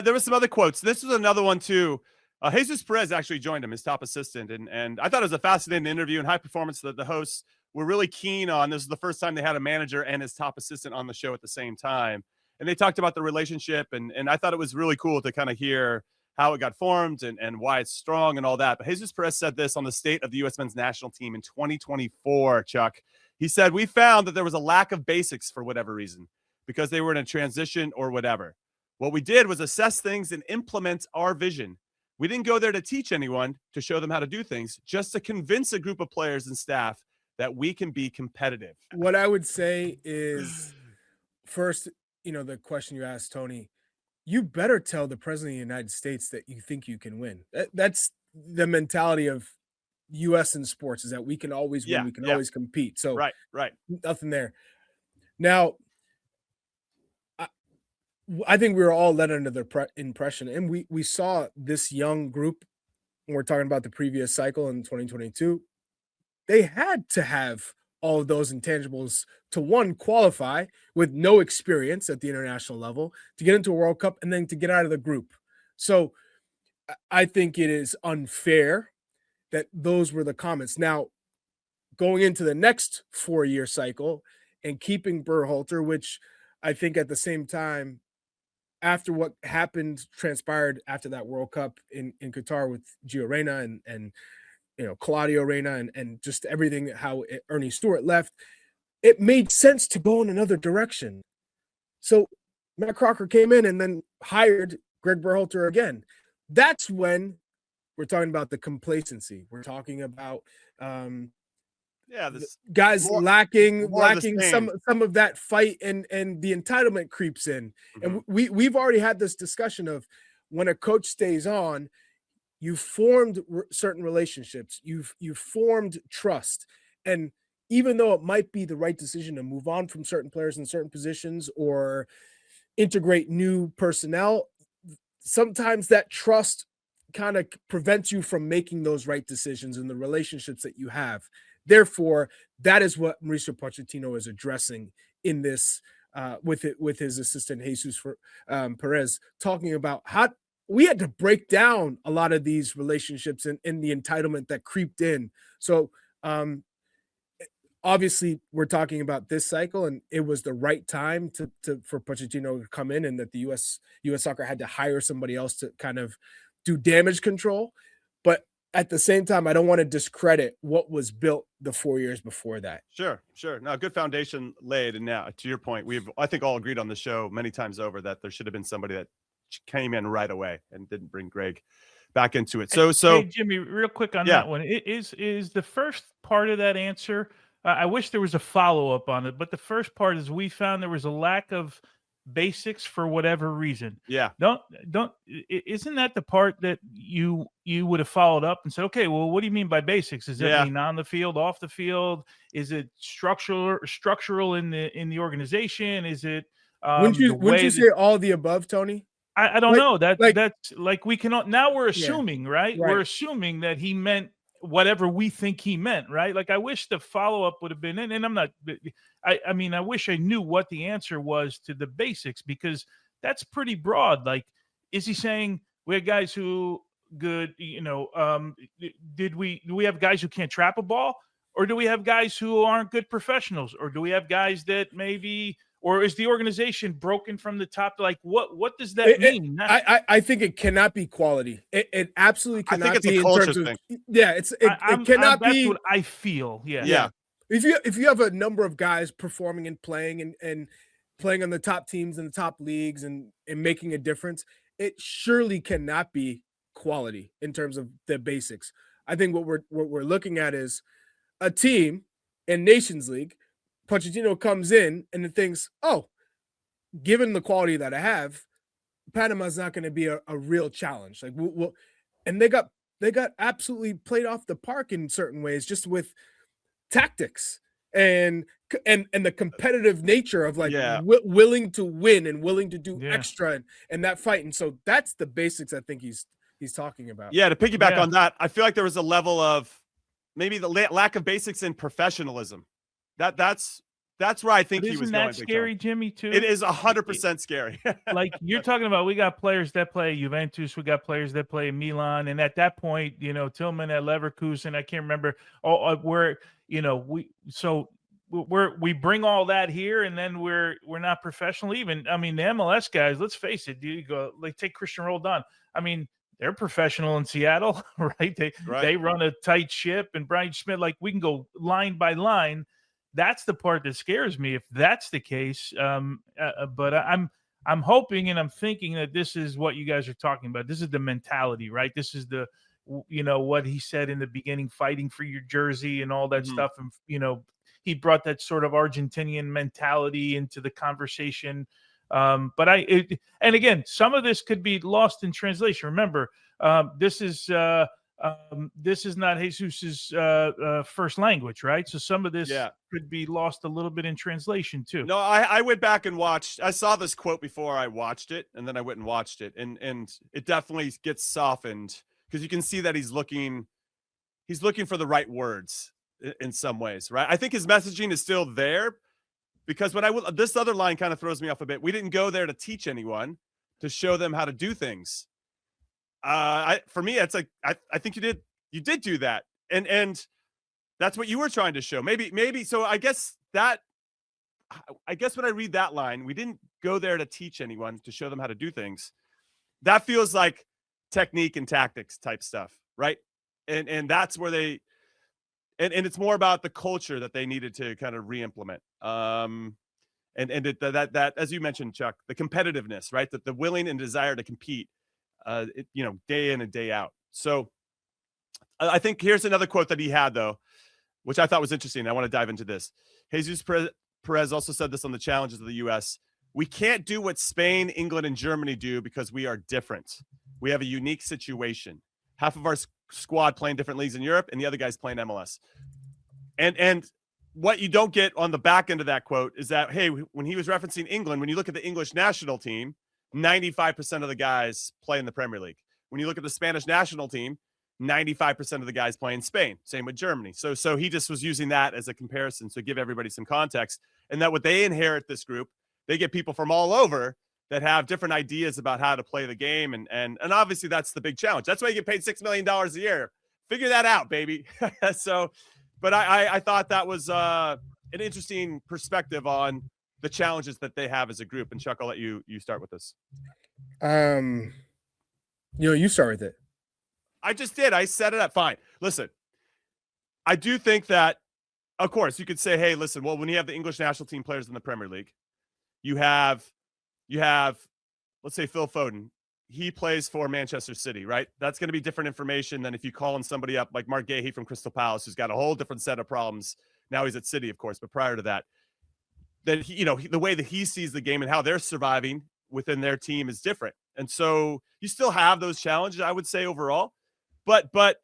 There was some other quotes. This was another one too. Jesus Perez actually joined him, his top assistant, and I thought it was a fascinating interview and high performance that the hosts were really keen on. This is the first time they had a manager and his top assistant on the show at the same time, and they talked about the relationship, and I thought it was really cool to kind of hear how it got formed and why it's strong and all that. But Jesus Perez said this on the state of the U.S. men's national team in 2024, Chuck. He said, "We found that there was a lack of basics for whatever reason, because they were in a transition or whatever. What we did was assess things and implement our vision. We didn't go there to teach anyone, to show them how to do things, just to convince a group of players and staff that we can be competitive." What I would say is, first, the question you asked, Tony, you better tell the president of the United States that you think you can win. That's the mentality of U.S. in sports, is that we can always win. We can always compete. So right. Nothing there. Now, I think we were all led under the impression, and we saw this young group, when we're talking about the previous cycle in 2022, they had to have all of those intangibles to, one, qualify with no experience at the international level, to get into a World Cup, and then to get out of the group. So I think it is unfair that those were the comments. Now, going into the next 4-year cycle and keeping Berhalter, which I think at the same time, after what transpired after that World Cup in Qatar with Gio Reyna and Claudio Reyna and just everything, how Ernie Stewart left, it made sense to go in another direction. So Matt Crocker came in and then hired Greg Berhalter again. That's when we're talking about the complacency. We're talking about guys lacking some of that fight, and the entitlement creeps in. Mm-hmm. And we've already had this discussion of, when a coach stays on, you've formed certain relationships, you've formed trust, and even though it might be the right decision to move on from certain players in certain positions or integrate new personnel, sometimes that trust kind of prevents you from making those right decisions in the relationships that you have. Therefore, that is what Mauricio Pochettino is addressing in this with his assistant Jesus Perez, talking about how we had to break down a lot of these relationships and the entitlement that creeped in. So obviously, we're talking about this cycle, and it was the right time for Pochettino to come in, and that the U.S. Soccer had to hire somebody else to kind of do damage control. But at the same time, I don't want to discredit what was built the 4 years before that. Sure. Now, good foundation laid. And now, to your point, I think all agreed on the show many times over that there should have been somebody that came in right away and didn't bring Greg back into it. So hey, Jimmy, real quick on that one. Is the first part of that answer, I wish there was a follow-up on it, but the first part is, we found there was a lack of basics for whatever reason. Yeah. Isn't that the part that you would have followed up and said, okay, well, what do you mean by basics? Is it mean on the field, off the field? Is it structural in the organization? Is it wouldn't you say all the above, Tony? I don't know. That's like, we cannot, now we're assuming, right? We're assuming that he meant whatever we think he meant, right? Like, I wish the follow-up would have been, and I'm not, I mean, I wish I knew what the answer was to the basics, because that's pretty broad. Like, is he saying we have guys who do we have guys who can't trap a ball, or do we have guys who aren't good professionals, or do we have guys that maybe, or is the organization broken from the top? Like, what does that mean? I think it cannot be quality. It absolutely cannot. I think it's be a culture in terms thing. It cannot be. That's what I feel. Yeah. If you have a number of guys performing and playing and playing on the top teams in the top leagues and making a difference, it surely cannot be quality in terms of the basics. I think what we're looking at is a team in Nations League. Pochettino comes in and it thinks, oh, given the quality that I have, Panama's not going to be a real challenge. Like, and they got absolutely played off the park in certain ways, just with tactics and the competitive nature of willing to win and willing to do extra and that fight. And so that's the basics I think he's talking about. Yeah, to piggyback on that, I feel like there was a level of maybe the lack of basics in professionalism. That's That's where I think he isn't was that going. scary, Jimmy, too? It is 100% scary. Like you're talking about, we got players that play Juventus, we got players that play Milan, and at that point, Tillman at Leverkusen, I can't remember. We bring all that here, and then we're not professional. Even the MLS guys, let's face it. You go like take Christian Roldan. They're professional in Seattle, right? They run a tight ship, and Brian Schmidt. Like we can go line by line. That's the part that scares me if that's the case. But I'm hoping and I'm thinking that this is what you guys are talking about. This is the mentality, right? This is the what he said in the beginning, fighting for your jersey and all that stuff. And he brought that sort of Argentinian mentality into the conversation. And again, some of this could be lost in translation. Remember, this is not Jesus's first language, right? So some of this could be lost a little bit in translation too. No, I went back and watched. I saw this quote before I watched it, and then I went and watched it, and it definitely gets softened because you can see that he's looking for the right words in some ways, right? I think his messaging is still there because this other line kind of throws me off a bit. We didn't go there to teach anyone, to show them how to do things. For me, it's like I think you did do that, and that's what you were trying to show. Maybe so. I guess when I read that line, we didn't go there to teach anyone, to show them how to do things. That feels like technique and tactics type stuff, right? And that's where they and it's more about the culture that they needed to kind of re-implement. And that as you mentioned, Chuck, the competitiveness, right? That the willing and desire to compete. Day in and day out. So I think here's another quote that he had, though, which I thought was interesting. I want to dive into this. Jesus Perez also said this on the challenges of the U.S. We can't do what Spain, England, and Germany do because we are different. We have a unique situation. Half of our squad playing different leagues in Europe, and the other guys playing MLS. And what you don't get on the back end of that quote is that, hey, when he was referencing England, when you look at the English national team, 95% of the guys play in the Premier League. When you look at the Spanish national team, 95% of the guys play in Spain. Same with Germany. So he just was using that as a comparison to give everybody some context. And that what they inherit this group, they get people from all over that have different ideas about how to play the game. And obviously that's the big challenge. That's why you get paid $6 million a year. Figure that out, baby. But I thought that was an interesting perspective on the challenges that they have as a group. And Chuck, I'll let you start with this. You start with it. I just did. I set it up. Fine. Listen, I do think that, of course, you could say, hey, listen, well, when you have the English national team players in the Premier League, you have, let's say Phil Foden. He plays for Manchester City, right? That's going to be different information than if you call in somebody up like Mark Gahey from Crystal Palace, who's got a whole different set of problems. Now he's at City, of course, but prior to that, that the way that he sees the game and how they're surviving within their team is different. And so you still have those challenges, I would say, overall. But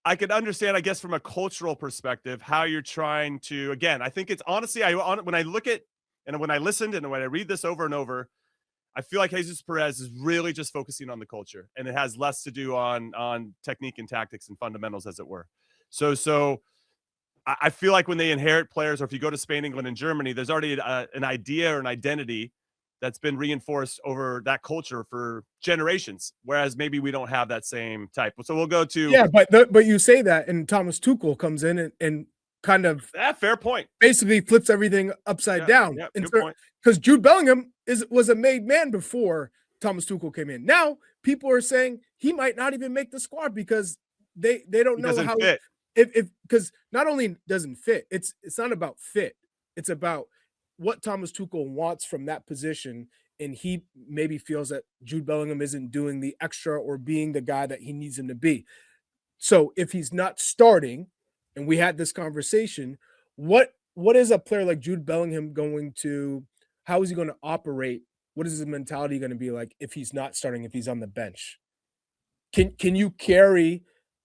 I could understand, I guess, from a cultural perspective, how you're trying to, again, I think it's honestly, when I look at, and when I listened and when I read this over and over, I feel like Jesus Perez is really just focusing on the culture, and it has less to do on technique and tactics and fundamentals, as it were. So I feel like when they inherit players, or if you go to Spain, England, and Germany, there's already an idea or an identity that's been reinforced over that culture for generations, whereas maybe we don't have that same type. So we'll go to but you say that, and Thomas Tuchel comes in and kind of fair point, basically flips everything upside down. Because Jude Bellingham was a made man before Thomas Tuchel came in. Now people are saying he might not even make the squad because they don't know how fit. Because not only doesn't fit, it's not about fit. It's about what Thomas Tuchel wants from that position, and he maybe feels that Jude Bellingham isn't doing the extra or being the guy that he needs him to be. So if he's not starting, and we had this conversation, what is a player like Jude Bellingham going to, how is he going to operate? What is his mentality going to be like if he's not starting, if he's on the bench? Can you carry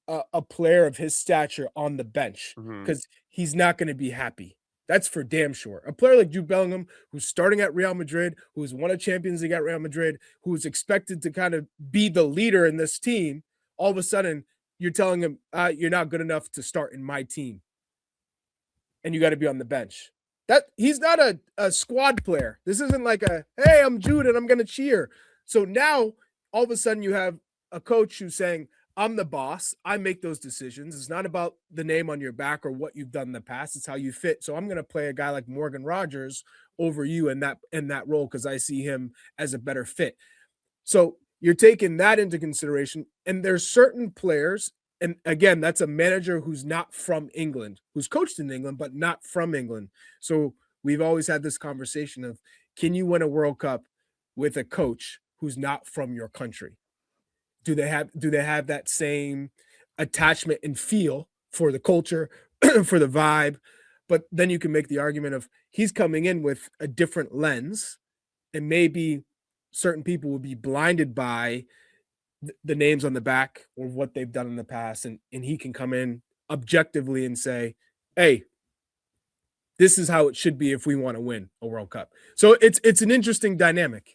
a player of his stature on the bench? Because he's not going to be happy. That's for damn sure. A player like Jude Bellingham, who's starting at Real Madrid, who's won a Champions League at Real Madrid, who's expected to kind of be the leader in this team, all of a sudden you're telling him, you're not good enough to start in my team. And you got to be on the bench. That he's not a squad player. This isn't like hey, I'm Jude and I'm going to cheer. So now all of a sudden you have a coach who's saying, I'm the boss. I make those decisions. It's not about the name on your back or what you've done in the past. It's how you fit. So I'm going to play a guy like Morgan Rogers over you in that role because I see him as a better fit. So you're taking that into consideration. And there's certain players, and again, that's a manager who's not from England, who's coached in England, but not from England. So we've always had this conversation of, can you win a World Cup with a coach who's not from your country? Do they have that same attachment and feel for the culture, for the vibe? But then you can make the argument of he's coming in with a different lens, and maybe certain people will be blinded by the names on the back or what they've done in the past. And he can come in objectively and say, hey, this is how it should be if we want to win a World Cup. So it's an interesting dynamic.